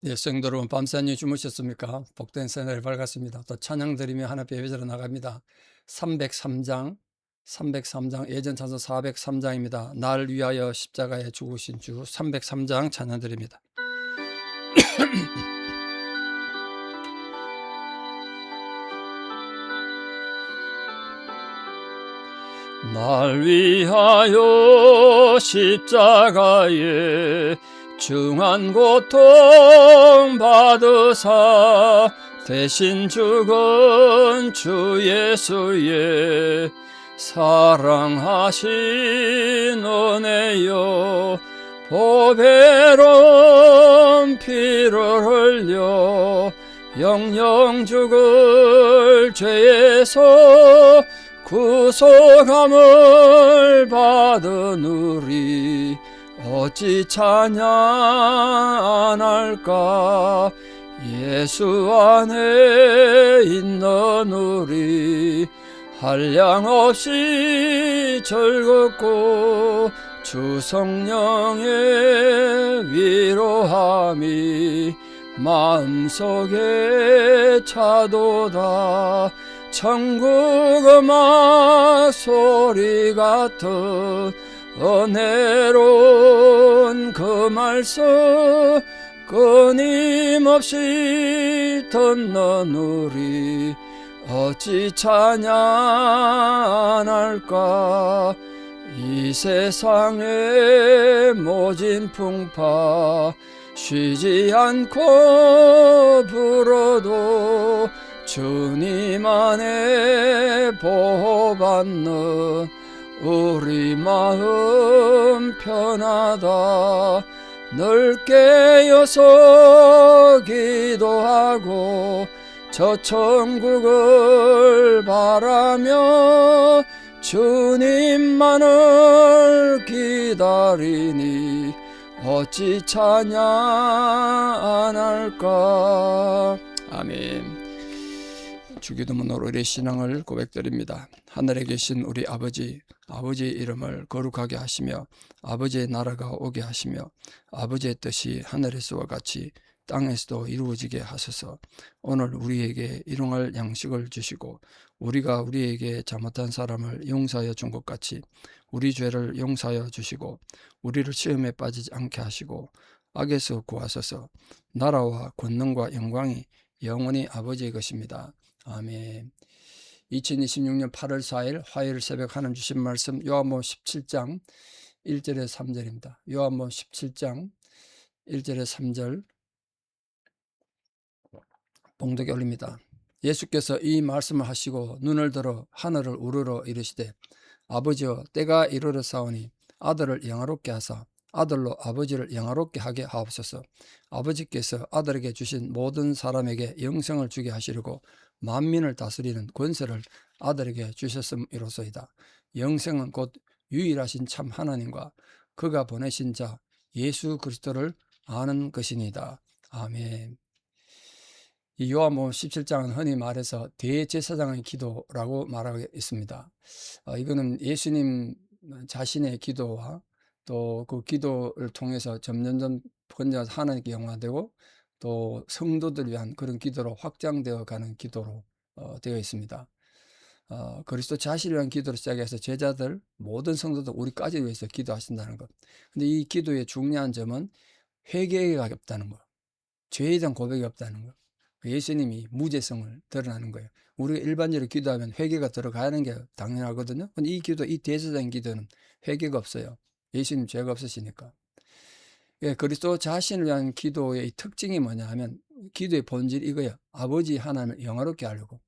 예, 성도 여러분, 밤새 주무셨습니까? 복된 새날이 밝았습니다. 또 찬양 드리며 하나님 예배자로 나갑니다. 303장, 예전 찬송 403장입니다. 날 위하여 십자가에 죽으신 주 303장 찬양 드립니다. 날 위하여 십자가에 중한 고통 받으사 대신 죽은 주 예수의 사랑하신 은혜여 보배로운 피를 흘려 영영 죽을 죄에서 구속함을 받은 우리 어찌 찬양 안 할까. 예수 안에 있는 우리 한량없이 즐겁고 주 성령의 위로함이 마음속에 차도다. 천국 음악 소리 같은 은혜로운 그 말씀 끊임없이 듣는 우리 어찌 찬양 안 할까. 이 세상의 모진 풍파 쉬지 않고 불어도 주님 안에 보호받는 우리 마음 편하다. 늘 깨어서 기도하고 저 천국을 바라며 주님만을 기다리니 어찌 찬양 안 할까. 아멘. 주기도문으로 우리의 신앙을 고백드립니다. 하늘에 계신 우리 아버지, 아버지의 이름을 거룩하게 하시며 아버지의 나라가 오게 하시며 아버지의 뜻이 하늘에서와 같이 땅에서도 이루어지게 하소서. 오늘 우리에게 일용할 양식을 주시고 우리가 우리에게 잘못한 사람을 용서하여 준 것 같이 우리 죄를 용서하여 주시고 우리를 시험에 빠지지 않게 하시고 악에서 구하소서. 나라와 권능과 영광이 영원히 아버지의 것입니다. 아멘. 2026년 8월 4일 화요일 새벽 하나님 주신 말씀 요한복음 17장 1절에 3절입니다. 요한복음 17장 1절에 3절 봉독에 올립니다. 예수께서 이 말씀을 하시고 눈을 들어 하늘을 우러러 이르시되 아버지여 때가 이르렀사오니 아들을 영화롭게 하사 아들로 아버지를 영화롭게 하게 하옵소서. 아버지께서 아들에게 주신 모든 사람에게 영생을 주게 하시려고 만민을 다스리는 권세를 아들에게 주셨음이로소이다. 영생은 곧 유일하신 참 하나님과 그가 보내신 자 예수 그리스도를 아는 것이니이다. 아멘. 이 요한복음 17장은 흔히 말해서 대제사장의 기도라고 말하고 있습니다. 이거는 예수님 자신의 기도와 또 그 기도를 통해서 점점점 번져서 하나님께 영화되고 또 성도들 위한 그런 기도로 확장되어 가는 기도로 되어 있습니다. 그리스도 자신을 위한 기도로 시작해서 제자들 모든 성도들 우리까지 위해서 기도하신다는 것. 근데 이 기도의 중요한 점은 회개가 없다는 것, 죄에 대한 고백이 없다는 것. 예수님이 무죄성을 드러나는 거예요. 우리가 일반적으로 기도하면 회개가 들어가는 게 당연하거든요. 근데 이 기도, 이 대제사장의 기도는 회개가 없어요. 예수님 죄가 없으시니까. 예, 그리스도 자신을 위한 기도의 특징이 뭐냐 하면 기도의 본질이 이거예요. 아버지 하나님을 영화롭게 하려고.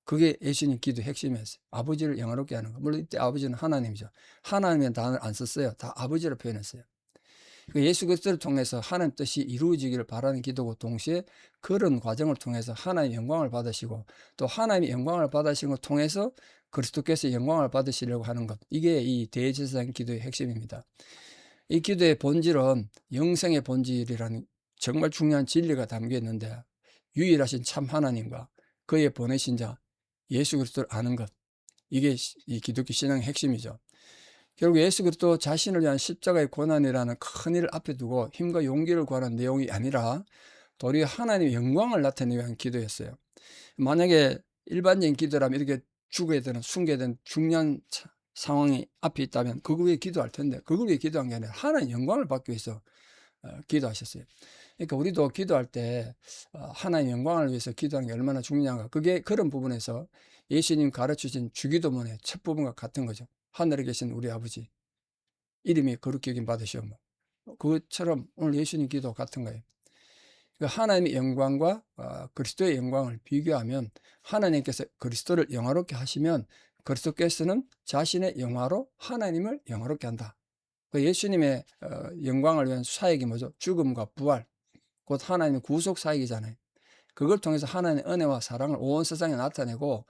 그게 예수님 기도의 핵심이었어요. 아버지를 영화롭게 하는 거. 물론 이때 아버지는 하나님이죠. 하나님의 단어를 안 썼어요. 다 아버지로 표현했어요. 예수 그리스도를 통해서 하나님 뜻이 이루어지기를 바라는 기도고 동시에 그런 과정을 통해서 하나님의 영광을 받으시고 또 하나님의 영광을 받으시는 것 통해서 그리스도께서 영광을 받으시려고 하는 것. 이게 이 대제사장 기도의 핵심입니다. 이 기도의 본질은 영생의 본질이라는 정말 중요한 진리가 담겨 있는데 유일하신 참 하나님과 그의 보내신 자 예수 그리스도를 아는 것. 이게 이 기독교 신앙의 핵심이죠. 결국 예수 그리스도 자신을 위한 십자가의 고난이라는 큰 일을 앞에 두고 힘과 용기를 구하는 내용이 아니라 도리어 하나님의 영광을 나타내기 위한 기도였어요. 만약에 일반적인 기도라면 이렇게 죽어야 되는, 숨겨야 되는 중요한 상황이 앞에 있다면 그걸 위해 기도할 텐데, 그걸 위해 기도한 게 아니라 하나님 영광을 받기 위해서 기도하셨어요. 그러니까 우리도 기도할 때 하나님 영광을 위해서 기도하는 게 얼마나 중요한가. 그게 그런 부분에서 예수님 가르치신 주기도문의 첫 부분과 같은 거죠. 하늘에 계신 우리 아버지, 이름이 거룩히 여김 받으시오며. 그것처럼 오늘 예수님 기도 같은 거예요. 하나님의 영광과 그리스도의 영광을 비교하면, 하나님께서 그리스도를 영화롭게 하시면 그리스도께서는 자신의 영화로 하나님을 영화롭게 한다. 예수님의 영광을 위한 사역이 뭐죠? 죽음과 부활, 곧 하나님의 구속 사역이잖아요. 그걸 통해서 하나님의 은혜와 사랑을 온 세상에 나타내고,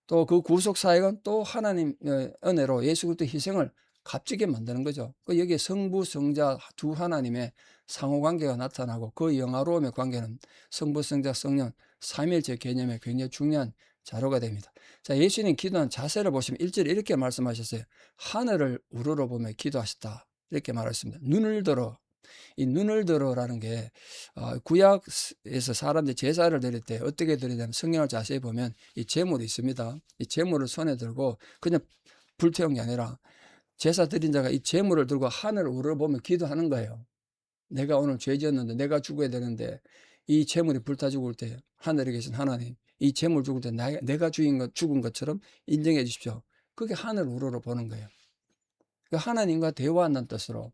또 그 구속 사역은 또 하나님의 은혜로 예수 그리스도의 희생을 값지게 만드는 거죠. 여기에 성부, 성자 두 하나님의 상호관계가 나타나고, 그 영화로움의 관계는 성부, 성자, 성령 삼위일체 개념의 굉장히 중요한 자료가 됩니다. 자, 예수님 기도한 자세를 보시면 1절에 이렇게 말씀하셨어요. 하늘을 우러러보며 기도하셨다, 이렇게 말했습니다. 눈을 들어. 이 눈을 들어라는 게 구약에서 사람들이 제사를 드릴 때 어떻게 드리냐면, 성경을 자세히 보면 이 제물이 있습니다. 이 제물을 손에 들고 그냥 불 태운 게 아니라, 제사 드린 자가 이 제물을 들고 하늘을 우러러보며 기도하는 거예요. 내가 오늘 죄 지었는데, 내가 죽어야 되는데, 이 제물이 불타 죽을 때 하늘에 계신 하나님, 이 제물 죽을 때 내가 죽은 것처럼 인정해 주십시오. 그게 하늘을 우러러보는 거예요. 하나님과 대화한다는 뜻으로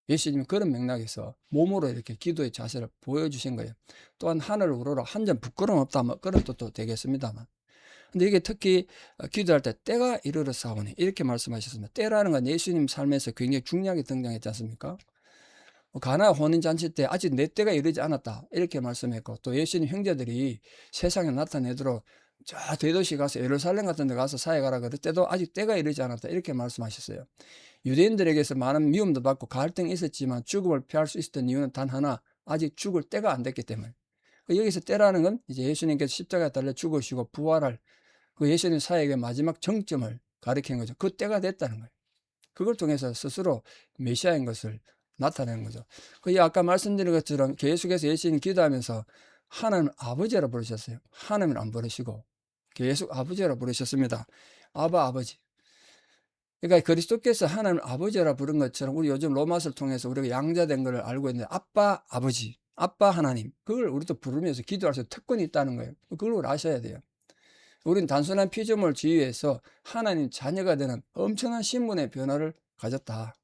예수님이 그런 맥락에서 몸으로 이렇게 기도의 자세를 보여주신 거예요. 또한 하늘을 우러러 한 점 부끄러움 없다, 뭐 그런 뜻도 되겠습니다만. 근데 이게 특히 기도할 때 때가 이르러 사오니, 이렇게 말씀하셨습니다. 때라는 건 예수님 삶에서 굉장히 중요하게 등장했지 않습니까? 가나 혼인잔치 때 아직 내 때가 이르지 않았다, 이렇게 말씀했고, 또 예수님 형제들이 세상에 나타내도록 저 대도시 가서, 예루살렘 같은 데 가서 사역하라 그럴 때도 아직 때가 이르지 않았다, 이렇게 말씀하셨어요. 유대인들에게서 많은 미움도 받고 갈등이 있었지만 죽음을 피할 수 있었던 이유는 단 하나, 아직 죽을 때가 안 됐기 때문에. 여기서 때라는 건 이제 예수님께서 십자가에 달려 죽으시고 부활할 그 예수님 사역의 마지막 정점을 가리키는 거죠. 그 때가 됐다는 거예요. 그걸 통해서 스스로 메시아인 것을 나타내는 거죠. 아까 말씀드린 것처럼 계속해서 예수님 기도하면서 하나님 아버지라 부르셨어요. 하나님을 안 부르시고 계속 아버지라 부르셨습니다. 아바, 아버지. 그러니까 그리스도께서 하나님 아버지라 부른 것처럼, 우리 요즘 로마서를 통해서 우리가 양자된 걸 알고 있는데, 아빠, 아버지, 아빠 하나님, 그걸 우리도 부르면서 기도할 수 특권이 있다는 거예요. 그걸 아셔야 돼요. 우리는 단순한 피조물 지위에서 하나님 자녀가 되는 엄청난 신분의 변화를 가졌다.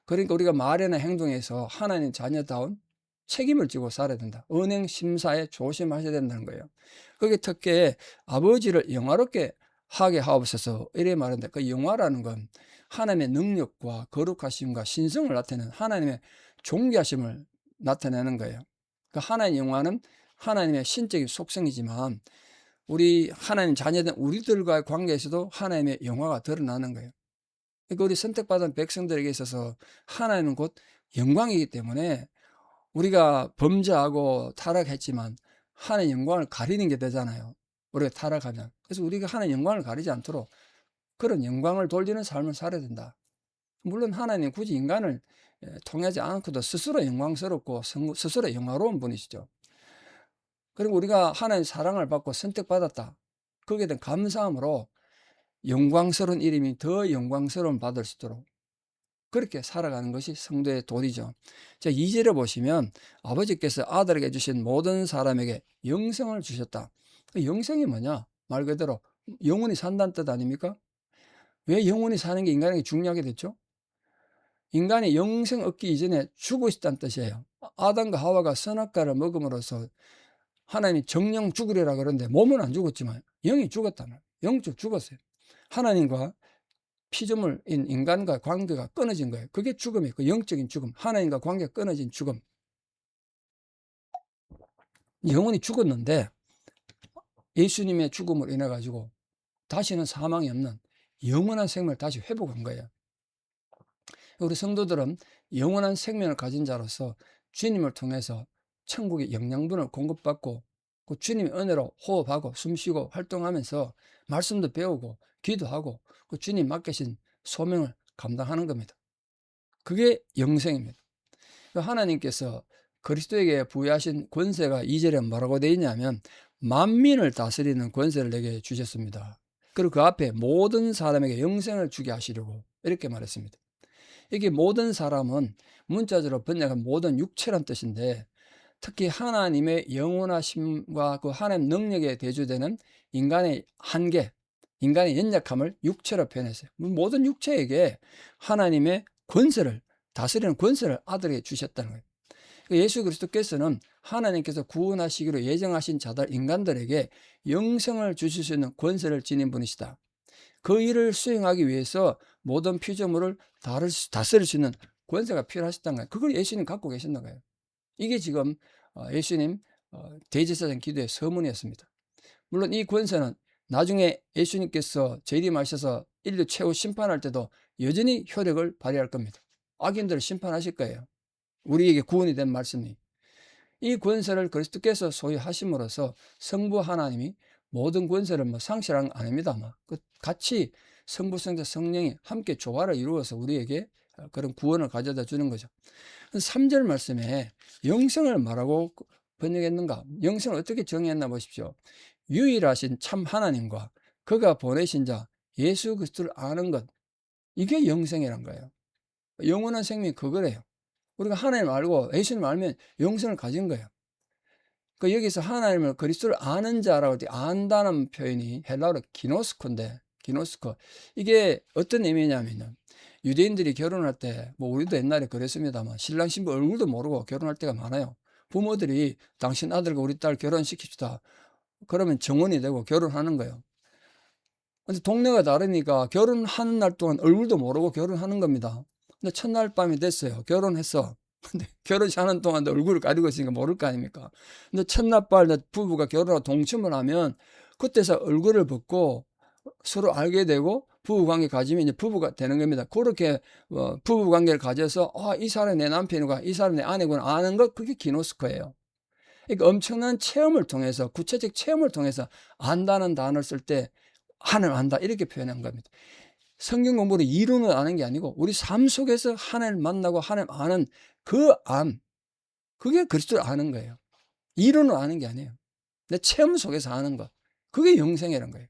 그러니까 우리가 말이나 행동에서 하나님 자녀다운 책임을 지고 살아야 된다. 은행 심사에 조심하셔야 된다는 거예요. 거기에 특히 아버지를 영화롭게 하게 하옵소서, 이래 말하는데, 그 영화라는 건 하나님의 능력과 거룩하심과 신성을 나타내는 하나님의 존귀하심을 나타내는 거예요. 그 하나님의 영화는 하나님의 신적인 속성이지만, 우리 하나님 자녀된 우리들과의 관계에서도 하나님의 영화가 드러나는 거예요. 그러니까 우리 선택받은 백성들에게 있어서 하나님은 곧 영광이기 때문에, 우리가 범죄하고 타락했지만 하나님의 영광을 가리는 게 되잖아요, 우리가 타락하면. 그래서 우리가 하나님의 영광을 가리지 않도록 그런 영광을 돌리는 삶을 살아야 된다. 물론 하나님 굳이 인간을 통하지 않고도 스스로 영광스럽고 스스로 영화로운 분이시죠. 그리고 우리가 하나님의 사랑을 받고 선택받았다, 거기에 대한 감사함으로 영광스러운 이름이 더 영광스러움 받을 수 있도록 그렇게 살아가는 것이 성도의 도리죠. 자, 2절에 보시면 아버지께서 아들에게 주신 모든 사람에게 영생을 주셨다. 영생이 뭐냐? 말 그대로 영원히 산다는 뜻 아닙니까? 왜 영원히 사는 게 인간에게 중요하게 됐죠? 인간이 영생 얻기 이전에 죽고 있다는 뜻이에요. 아담과 하와가 선악과를 먹음으로써 하나님이 정령 죽으리라 그러는데, 몸은 안 죽었지만 영이 죽었다는, 영적 죽었어요. 하나님과 피조물인 인간과 관계가 끊어진 거예요. 그게 죽음이에요. 그 영적인 죽음, 하나님과 관계가 끊어진 죽음. 영혼이 죽었는데 예수님의 죽음을 인해 가지고 다시는 사망이 없는 영원한 생명을 다시 회복한 거예요. 우리 성도들은 영원한 생명을 가진 자로서 주님을 통해서 천국의 영양분을 공급받고, 그 주님의 은혜로 호흡하고 숨쉬고 활동하면서 말씀도 배우고 기도하고 그 주님 맡기신 소명을 감당하는 겁니다. 그게 영생입니다. 하나님께서 그리스도에게 부여하신 권세가 2절에 뭐라고 되어 있냐면 만민을 다스리는 권세를 내게 주셨습니다. 그리고 그 앞에 모든 사람에게 영생을 주게 하시려고 이렇게 말했습니다. 이게 모든 사람은 문자적으로 번역한 모든 육체란 뜻인데 특히 하나님의 영원하심과 그 하나님 능력에 대조되는 인간의 한계, 인간의 연약함을 육체로 표현했어요. 모든 육체에게 하나님의 권세를, 다스리는 권세를 아들에게 주셨다는 거예요. 예수 그리스도께서는 하나님께서 구원하시기로 예정하신 자들, 인간들에게 영생을 주실 수 있는 권세를 지닌 분이시다. 그 일을 수행하기 위해서 모든 피조물을 다스릴 수 있는 권세가 필요하셨다는 거예요. 그걸 예수님 갖고 계신다는 거예요. 이게 지금 예수님 대제사장 기도의 서문이었습니다. 물론 이 권세는 나중에 예수님께서 재림하셔서 인류 최후 심판할 때도 여전히 효력을 발휘할 겁니다. 악인들을 심판하실 거예요. 우리에게 구원이 된 말씀이. 이 권세를 그리스도께서 소유하심으로써 성부 하나님이 모든 권세를 상실한 건 아닙니다. 같이 성부, 성자, 성령이 함께 조화를 이루어서 우리에게 그런 구원을 가져다 주는 거죠. 3절 말씀에 영생을 뭐라고 번역했는가? 영생을 어떻게 정의했나 보십시오. 유일하신 참 하나님과 그가 보내신 자 예수 그리스도를 아는 것, 이게 영생이란 거예요. 영원한 생명이 그거래요. 우리가 하나님 알고 예수님 알면 영생을 가진 거예요. 여기서 하나님을 그리스도를 아는 자라고 할 때 안다는 표현이 헬라어로 기노스코인데, 기노스코, 이게 어떤 의미냐면요, 유대인들이 결혼할 때 우리도 옛날에 그랬습니다만 신랑 신부 얼굴도 모르고 결혼할 때가 많아요. 부모들이 당신 아들과 우리 딸 결혼시킵시다. 그러면 정혼이 되고 결혼하는 거예요. 근데 동네가 다르니까 결혼하는 날 동안 얼굴도 모르고 결혼하는 겁니다. 근데 첫날 밤이 됐어요. 결혼했어. 근데 결혼식 하는 동안 얼굴을 가리고 있으니까 모를 거 아닙니까? 근데 첫날 밤 부부가 결혼하고 동침을 하면 그때서 얼굴을 벗고 서로 알게 되고 부부관계 가지면 이제 부부가 되는 겁니다. 그렇게 부부관계를 가져서 이 사람이 내 남편이고 이 사람이 내 아내구나 아는 것, 그게 기노스코예요. 그러니까 엄청난 체험을 통해서, 구체적 체험을 통해서 안다는 단어를 쓸 때 하나님 안다 이렇게 표현한 겁니다. 성경 공부를 이론을 아는 게 아니고 우리 삶 속에서 하나님 만나고 하나님 아는 그 그게 그리스도를 아는 거예요. 이론을 아는 게 아니에요. 내 체험 속에서 아는 것, 그게 영생이라는 거예요.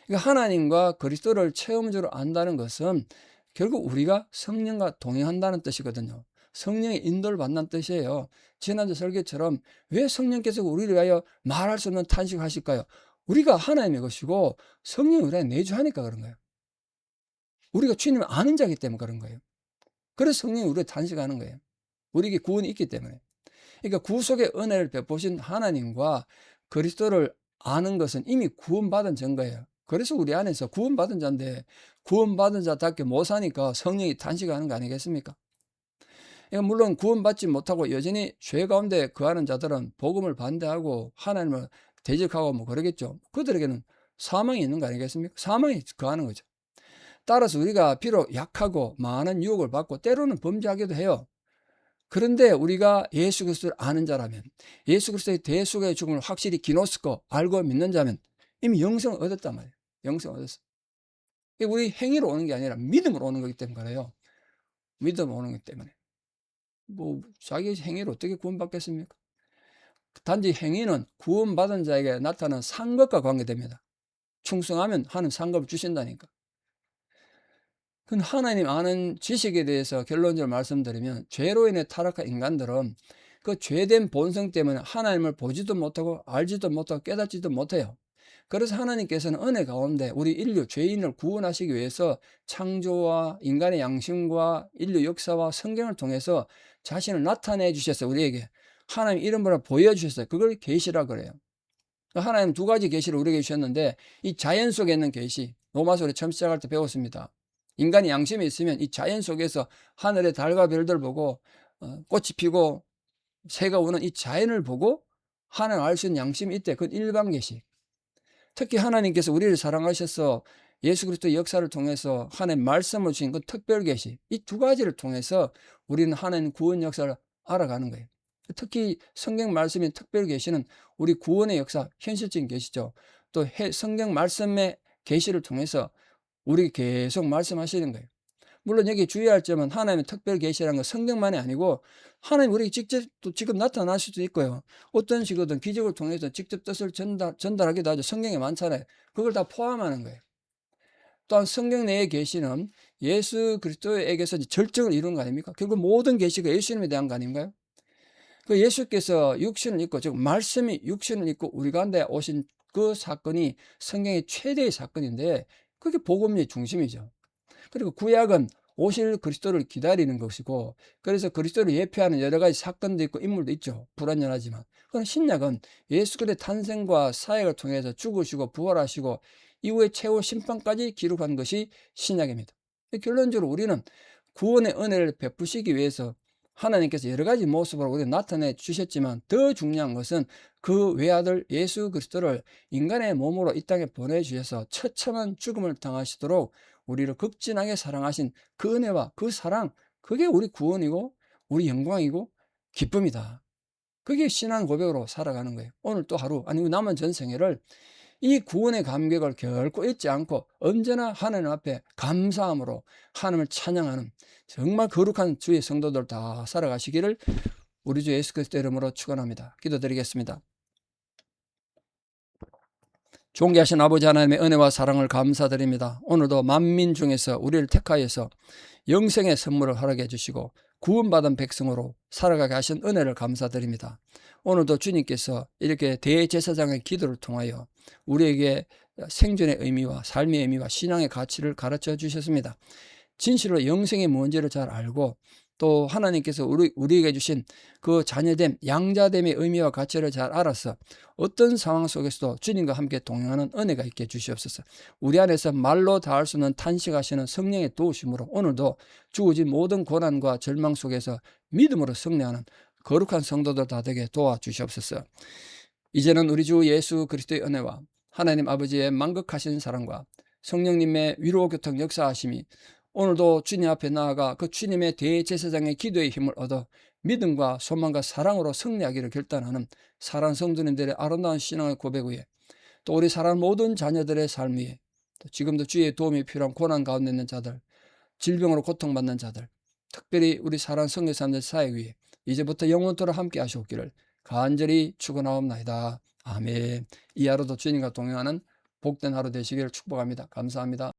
그러니까 하나님과 그리스도를 체험적으로 안다는 것은 결국 우리가 성령과 동행한다는 뜻이거든요. 성령의 인도를 받는 뜻이에요. 지난주 설교처럼 왜 성령께서 우리를 위하여 말할 수 없는 탄식을 하실까요? 우리가 하나님의 것이고 성령이 우리에 내주하니까 그런 거예요. 우리가 주님을 아는 자이기 때문에 그런 거예요. 그래서 성령이 우리를 탄식하는 거예요. 우리에게 구원이 있기 때문에. 그러니까 구속의 은혜를 베푸신 하나님과 그리스도를 아는 것은 이미 구원받은 증거예요. 그래서 우리 안에서 구원받은 자인데 구원받은 자답게 못 사니까 성령이 탄식하는 거 아니겠습니까? 그러니까 물론 구원받지 못하고 여전히 죄 가운데 거하는 자들은 복음을 반대하고 하나님을 대적하고 그러겠죠. 그들에게는 사망이 있는 거 아니겠습니까? 사망이 거하는 거죠. 따라서 우리가 비록 약하고 많은 유혹을 받고 때로는 범죄하기도 해요. 그런데 우리가 예수 그리스도를 아는 자라면, 예수 그리스도의 대속의 죽음을 확실히 기노스코 알고 믿는 자면 이미 영생을 얻었단 말이에요. 영생을 얻었어. 우리 행위로 오는 게 아니라 믿음으로 오는 거기 때문에 그래요. 믿음으로 오는 거기 때문에. 자기 행위로 어떻게 구원받겠습니까? 단지 행위는 구원받은 자에게 나타나는 상급과 관계됩니다. 충성하면 하는 상급을 주신다니까. 하나님 아는 지식에 대해서 결론적으로 말씀드리면 죄로 인해 타락한 인간들은 그 죄된 본성 때문에 하나님을 보지도 못하고 알지도 못하고 깨닫지도 못해요. 그래서 하나님께서는 은혜 가운데 우리 인류 죄인을 구원하시기 위해서 창조와 인간의 양심과 인류 역사와 성경을 통해서 자신을 나타내 주셨어요. 우리에게 하나님 이름으로 보여주셨어요. 그걸 계시라 그래요. 하나님 두 가지 계시를 우리에게 주셨는데 이 자연 속에 있는 계시, 로마서를 처음 시작할 때 배웠습니다. 인간이 양심이 있으면 이 자연 속에서 하늘의 달과 별들 보고 꽃이 피고 새가 우는 이 자연을 보고 하나님 알 수 있는 양심이 있대. 그건 일반 계시. 특히 하나님께서 우리를 사랑하셔서 예수 그리스도의 역사를 통해서 하나님 말씀을 주신 그 특별 계시, 이 두 가지를 통해서 우리는 하나님 구원 역사를 알아가는 거예요. 특히 성경 말씀인 특별 계시는 우리 구원의 역사, 현실적인 계시죠. 또 성경 말씀의 계시를 통해서 우리 계속 말씀하시는 거예요. 물론 여기 주의할 점은 하나님의 특별 계시라는 건 성경만이 아니고 하나님 우리에게 직접 또 지금 나타날 수도 있고요. 어떤 식으로든 기적을 통해서 직접 뜻을 전달하기도 하죠. 성경에 많잖아요. 그걸 다 포함하는 거예요. 또한 성경 내의 계시는 예수 그리스도에게서 절정을 이루는 거 아닙니까? 결국 모든 계시가 예수님에 대한 거 아닌가요? 그 예수께서 육신을 입고, 즉 말씀이 육신을 입고 우리 가운데 오신 그 사건이 성경의 최대의 사건인데 그게 복음의 중심이죠. 그리고 구약은 오실 그리스도를 기다리는 것이고, 그래서 그리스도를 예표하는 여러 가지 사건도 있고 인물도 있죠. 불완전하지만. 그럼 신약은 예수 그리스도의 탄생과 사역을 통해서 죽으시고 부활하시고 이후에 최후 심판까지 기록한 것이 신약입니다. 결론적으로 우리는 구원의 은혜를 베푸시기 위해서 하나님께서 여러 가지 모습으로 우리를 나타내 주셨지만 더 중요한 것은 그 외아들 예수 그리스도를 인간의 몸으로 이 땅에 보내주셔서 처참한 죽음을 당하시도록 우리를 극진하게 사랑하신 그 은혜와 그 사랑, 그게 우리 구원이고 우리 영광이고 기쁨이다. 그게 신앙 고백으로 살아가는 거예요. 오늘 또 하루, 아니 남은 전생애를 이 구원의 감격을 결코 잊지 않고 언제나 하나님 앞에 감사함으로 하나님을 찬양하는 정말 거룩한 주의 성도들 다 살아가시기를 우리 주 예수 그리스도 이름으로 축원합니다. 기도드리겠습니다. 존귀하신 아버지 하나님의 은혜와 사랑을 감사드립니다. 오늘도 만민 중에서 우리를 택하여서 영생의 선물을 허락해 주시고 구원받은 백성으로 살아가게 하신 은혜를 감사드립니다. 오늘도 주님께서 이렇게 대제사장의 기도를 통하여 우리에게 생존의 의미와 삶의 의미와 신앙의 가치를 가르쳐 주셨습니다. 진실로 영생이 뭔지를 잘 알고 또 하나님께서 우리에게 주신 그 자녀됨, 양자됨의 의미와 가치를 잘 알아서 어떤 상황 속에서도 주님과 함께 동행하는 은혜가 있게 주시옵소서. 우리 안에서 말로 다 할 수 없는 탄식하시는 성령의 도우심으로 오늘도 주어진 모든 고난과 절망 속에서 믿음으로 승리하는 거룩한 성도들 다 되게 도와주시옵소서. 이제는 우리 주 예수 그리스도의 은혜와 하나님 아버지의 만극하신 사랑과 성령님의 위로 교통 역사하심이 오늘도 주님 앞에 나아가 그 주님의 대제사장의 기도의 힘을 얻어 믿음과 소망과 사랑으로 승리하기를 결단하는 사랑하는 성도님들의 아름다운 신앙의 고백 위에 또 우리 사랑하는 모든 자녀들의 삶 위에 또 지금도 주의 도움이 필요한 고난 가운데 있는 자들, 질병으로 고통받는 자들, 특별히 우리 사랑하는 성교사님들 사역 위에 이제부터 영원토록 함께 하시옵기를 간절히 축원하옵나이다. 아멘. 이 하루도 주님과 동행하는 복된 하루 되시기를 축복합니다. 감사합니다.